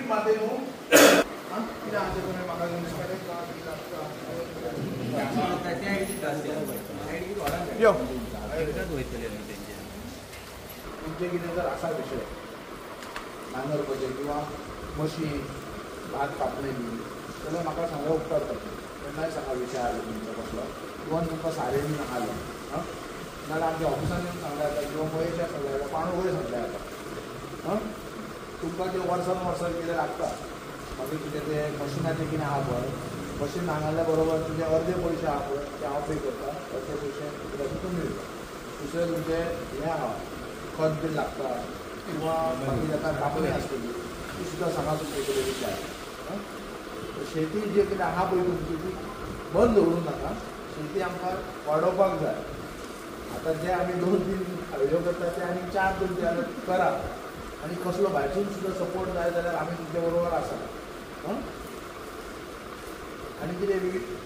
पीठ माते न्हू कितें आसा तुमी म्हाका यो तुमचे कितें जर आसा विशय नांगरपाचे किंवा म्हशी भात कापणे बी जाल्यार म्हाका सांगा उपकार करता केन्नाय सांगा विशय आलो तुमचो कसलो इवन तुमकां सारें बी नाहलें नाल्यार आमच्या ऑफिसान येवन सांगल्यार जाता किंवा महेशाक सांगल्यार जाता पाणू वयर सांगल्यार जाता तुमकां ते वर्सान कितें लागता मागीर कितें ते मशिनाचें कितें आहा पळय मशीन नांगरल्या बरोबर तुमचे अर्दे पयशे आहा पळय ते हांव पे करता अर्दे पयशे कित्याक तुमी दिता दुसरें तुमचें हें आहा खत बीन लागता किंवा मागीर आतां कापणी आसतली ती सुद्दां सांगा तुमचे कडेन विचार शेती जे कितें आहा पळय तुमची ती बंद दवरूं नाका शेती आमकां वाडोवपाक जाय आतां जे आमी 2-3 हायल्यो करता ते आनी 4 तुमचे जाल्यार करा आनी कसलो भायरसून सुद्दां सपोर्ट जाय जाल्यार आमी तुमचे बरोबर आसा आनी कितें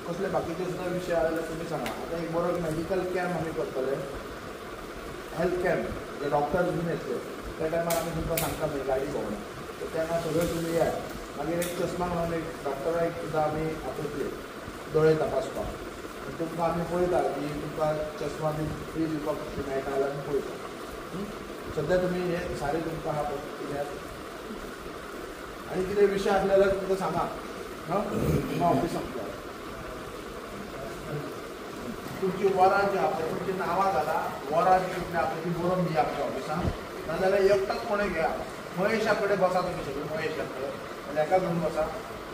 कसले बाकीचे सुद्दां विशय आहा जाल्यार तुमी सांगा आतां एक बरो मेडिकल कॅम्प आमी करतले हेल्थ कॅम्प जे डॉक्टर्स बीन येतले त्या टायमार आमी तुमकां सांगता मागीर गाडी भोंवडां तर तेन्ना सगळे तुमी या मागीर एक चश्मा म्हणून एक डॉक्टराक सुद्दां आमी आपयतले दोळे तपासपाक तुमकां आमी पळयता की तुमकां चश्मा बी फ्री दिवपाक मेळटा जाल्यार आमी पळयता सद्या तुमी हे सारें तुमकां आहा पळय कित्याक आनी कितें विशय आसले जाल्यार तुमकां सांगा तुमकां ऑफिसांत तुमची वरां जी आहा पळय तुमची नांवां घाला वरां जी कितें आहा ती बरोवन दिया आमच्या ऑफिसान नाजाल्यार एकटाच कोणें घेया महेशा कडेन बसा तुमी सगळीं महेशा कडेन आनी एका घेवन बसा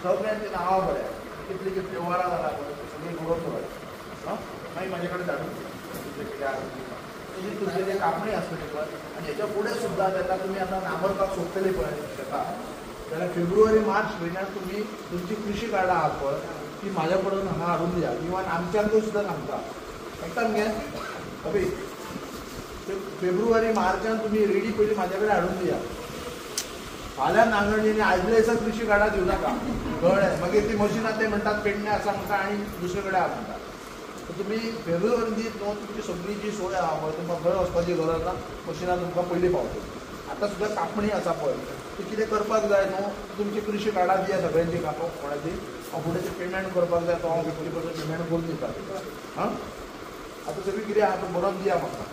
सगळ्यांची नांवां बऱ्या कितली कितली वरां घाला पळय ती सगळीं बरोवन दवरा मागीर म्हाजे कडेन धाडून कितें कितें आहा तुजी तुमची जे कापणी आसतली पळय आनी हेच्या फुडें सुद्दां जेन्ना तुमी आतां नांगरपाक सोदतली पळय शेतां जाल्यार फेब्रुवारी-मार्च म्हयन्यात तुमी तुमची कृशी कार्डां आहात पळय ती म्हाज्या कडेन हांगा हाडून दिया इवन आमच्यांकूय सुद्दां सांगता आयकता मगे अभी फेब्रुवारी-मार्चान तुमी रेडी पयलीं म्हाजे कडेन हाडून दिया फाल्यां नांगरणी आनी आदल्या दिसा कृशी कार्डां दिवं नाका कळ्ळें मागीर ती मशिनां ते म्हणटात पेडणे आसा म्हणटा आनी दुसरे कडेन आहा म्हणटा तुमी फेब्रुवारी दीत न्हू तुमची सगळी जी सोय आहा पळय तुमकां खंय वचपाची गरज ना मशिनां तुमकां पयलीं पावतली आतां सुद्दां कापणी आसा पळय ती कितें करपाक जाय न्हू तुमची कृशी कार्डां दिया सगळ्यांची कापप कोणाची हांव फुडें ते पेमेंट करपाक जाय तो हांव 50% पेमेंट करून दिता हां आतां सगळी कितें आहा तें बरोवन दिया म्हाका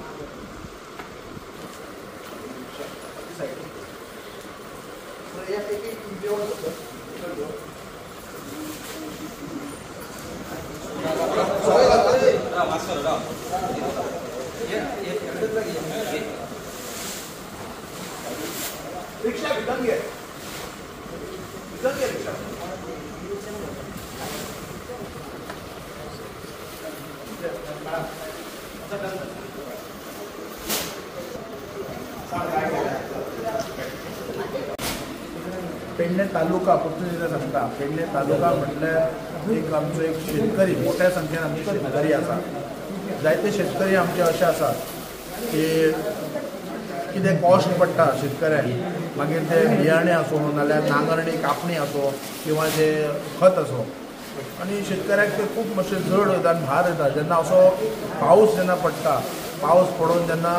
रिक्षा भितर घे रिक्षा पेडणे तालुका पुर्तुगीजांत सांगता पेडणे तालुका म्हटल्यार एक आमचो एक शेतकरी मोठ्या संख्येन आमचे शेतकरी आसा जायते शेतकरी आमचे अशे आसात की कितें कॉस्ट पडटा शेतकऱ्यांक मागीर ते बियाणे आसूं नाल्यार नांगरणी कापणी आसूं किंवा जे खत आसूं आनी शेतकऱ्याक ते खूब मातशें जड वयता आनी भार येता जेन्ना असो पावस जेन्ना पडटा पावस पडून जेन्ना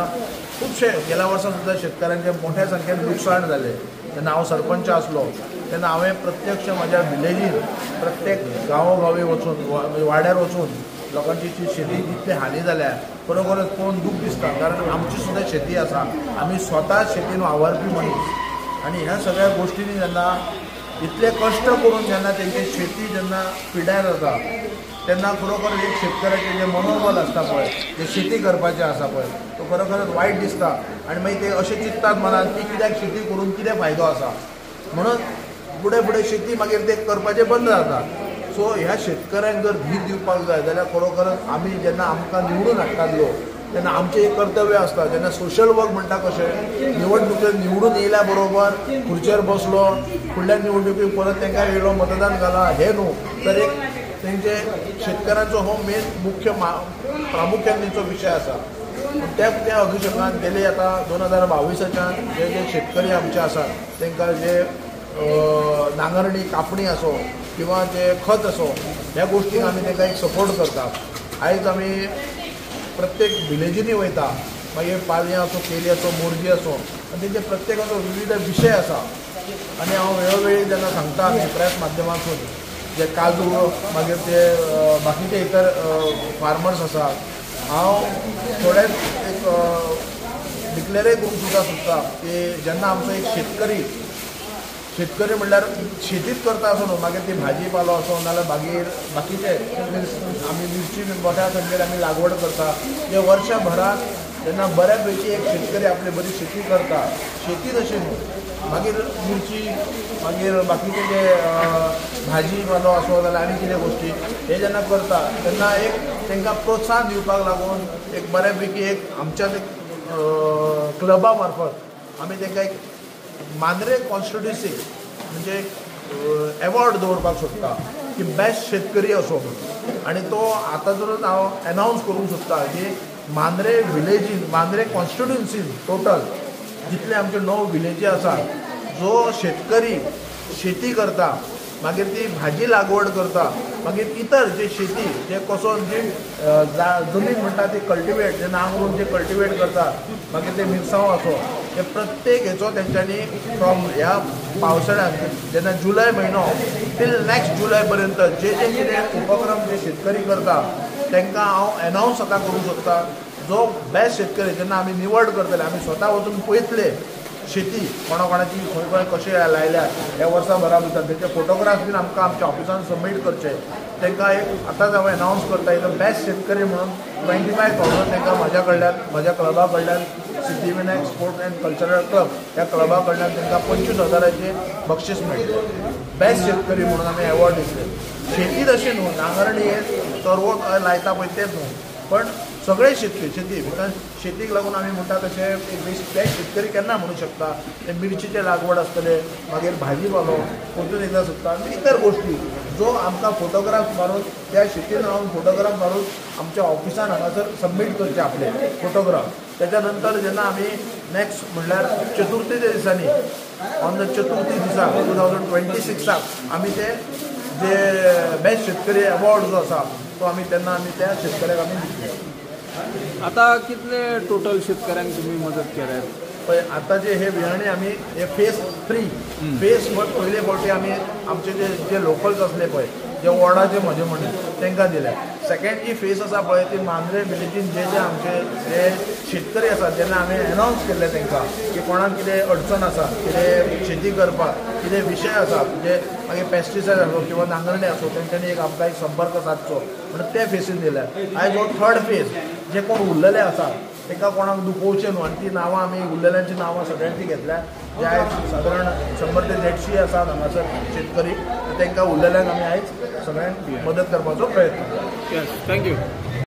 खुबशे गेल्या वर्सा सुद्दां शेतकऱ्यांचे मोठ्या संख्येन लुकसाण जालें जेन्ना हांव सरपंच आसलो तेन्ना हांवें प्रत्यक्ष म्हाज्या विलेजीन प्रत्येक गांवोगावी वचून वाड्यार वचून लोकांची शेती जितली हानी जाल्या खरोखरच पळोवन दूख दिसता कारण आमची सुद्दां शेती आसा आमी स्वता शेतीन वावरपी मनीस आनी ह्या सगळ्या गोश्टींनी जेन्ना इतले कश्ट करून जेन्ना तेंची शेती जेन्ना पिड्यार जाता तेन्ना खरोखर एक शेतकऱ्याचें जें मनोबल आसता पळय जें शेती करपाचें आसा पळय तो खरोखरच वायट दिसता आनी मागीर ते अशें चिंततात मनान की कित्याक शेती करून कितें फायदो आसा म्हणून फुडें फुडें शेती मागीर ते करपाचें बंद जाता सो ह्या शेतकऱ्यांक जर धीर दिवपाक जाय जाल्यार खरोखरच आमी जेन्ना आमकां निवडून हाडटात लोक तेन्ना आमचें एक कर्तव्य आसता जेन्ना सोशल वर्क म्हणटा कशें निवडणुकेक निवडून येयल्या बरोबर खुर्चेर बसलो फुडल्या निवडणुकीक परत तांकां येयलो मतदान घाला हें न्हू तर एक तेंचे शेतकऱ्यांचो हो मेन मुख्य प्रामुख्यान तेंचो विशय आसा त्या अनुशंगान गेले आतां 2022च्यान जे जे शेतकरी आमचे आसात तांकां जे नांगरणी कापणी आसो किंवा जे खत असो ह्या गोष्टीक आमी तांकां एक सपोर्ट करतात आयज आमी प्रत्येक विलेजींनी वयता मागीर पालयां असो केली असो मोरजी असो आनी तेंचे प्रत्येकाचो विविध विशय आसा आनी हांव वेळोवेळी जेन्ना सांगता आमी प्रेस माध्यमांतून जे काजू मागीर ते बाकीचे इतर फार्मर्स आसा हांव थोडेच एक डिक्लेरूय करूंक सुद्दां सोदता की जेन्ना आमचो एक शेतकरी म्हणल्यार शेतीच करता असो न्हू मागीर ती भाजी पालो असो नाल्यार मागीर बाकीचे आमी मिरची मोठ्या संख्येन आमी लागवड करता जे वर्षभरात जेन्ना बऱ्यापैकी एक शेतकरी आपली बरी शेती करता शेतीच अशी न्हू मागीर मिरची मागीर बाकीचे जे भाजी पालो असो जाल्यार आनी कितें गोश्टी हे जेन्ना करता तेन्ना एक तांकां प्रोत्साहन दिवपाक लागून एक बऱ्यापैकी एक आमच्याच एक क्लबा मार्फत आमी तांकां एक मांद्रे कॉन्स्टिट्युन्सी म्हणजे एवॉर्ड दवरपाक सोदता की बेस्ट शेतकरी असो म्हणून आनी तो आतां जर हांव एनावन्स करूंक सोदता की मांद्रे विलेजीन मांद्रे कॉन्स्टिट्युन्सीन टोटल जितले आमचे 9 विलेजी आसा जो शेतकरी शेती करता मागीर ती भाजी लागवड करता मागीर इतर जे शेती जे कसो जी जमीन म्हणटा ती कल्टिवेट जे नांगरून जे कल्टिवेट करता मागीर ते मिरसांगो असो हे प्रत्येक हेचो तेंच्यांनी फ्रॉम ह्या पावसाळ्यांत जेन्ना जुलय म्हयनो टील नेक्स्ट जुलय पर्यंत जे जे कितें उपक्रम जे शेतकरी करता तांकां हांव एनावन्स आतां करूंक सोदता जो बेस्ट शेतकरी जेन्ना आमी निवड करतले आमी स्वता वचून पळयतले शेती कोणाची खंय खंय कशें लायल्या ह्या वर्साभरा भितर तेचे फोटोग्राफ बीन आमकां आमच्या ऑफिसान सबमीट करचे तांकां एक आतांच हांव एनावन्स करता एक बेस्ट शेतकरी म्हणून 25,000 तांकां म्हज्या क्लबा कडल्यान Siddhivinayak sports end cultural club ह्या क्लबा कडल्यान तांकां 25,000चे बक्षीस मेळटलें बेस्ट शेतकरी म्हणून आमी एवॉर्ड दितले शेतीच अशी न्हू नांगरणी हे तरवो लायता पळय तेच न्हू पण सगळे शेतकी शेती बिकॉज शेतीक लागून आमी म्हणटा तशें एक बेस्ट शेतकरी केन्ना म्हणूंक शकता ते मिरचीचे लागवड आसतले मागीर भाजी पालो परतून एकदां सोदता आनी इतर गोश्टी जो आमकां फोटोग्राफ मारून त्या शेतीन रावन फोटोग्राफ मारून आमच्या ऑफिसान हांगासर सबमीट करचे आपले फोटोग्राफ त्याच्या नंतर जेन्ना आमी नेक्स्ट म्हणल्यार चतुर्थीच्या दिसांनी ऑन द चतुर्थी दिसा 2026 आमी ते जे बेस्ट शेतकरी अवॉर्ड जो आसा तो आमी तेन्ना आमी त्या शेतकऱ्याक आमी दितले आता कितले टोटल शेतकऱ्यांक तुम्ही मदत केल्यात पळय आतां जे हे बियाणे आमी हे फेज 3 फेज पयले फावटी आमी आमचे जे लोकल्स असले पळय जे वॉर्डाचे म्हजे म्हणून तांकां दिले सेकंड जी फेज आसा पळय ती मांद्रे विलेजीन जे आमचे जे शेतकरी आसात जेन्ना आमी एनावन्स केल्ले तांकां की कोणाक कितें अडचण आसा कितें शेती करपाक कितें विशय आसा म्हणजे मागीर पेस्टिसायड आसो किंवा नांगरणी आसो तेंच्यांनी एक आमकां एक संपर्क सादचो म्हणून ते फेसीन दिल्या आयज हो थर्ड फेज जे कोण उरलेले आसा तांकां कोणाक दुखोवचें न्हू आनी ती नांवां आमी उरलेल्यांची नांवां सगळ्यांची घेतल्या जे आयज सादारण 100 ते 150 आसात हांगासर शेतकरी तांकां उरलेल्यांक आमी आयज सगळ्यांक मदत करपाचो प्रयत्न थँक्यू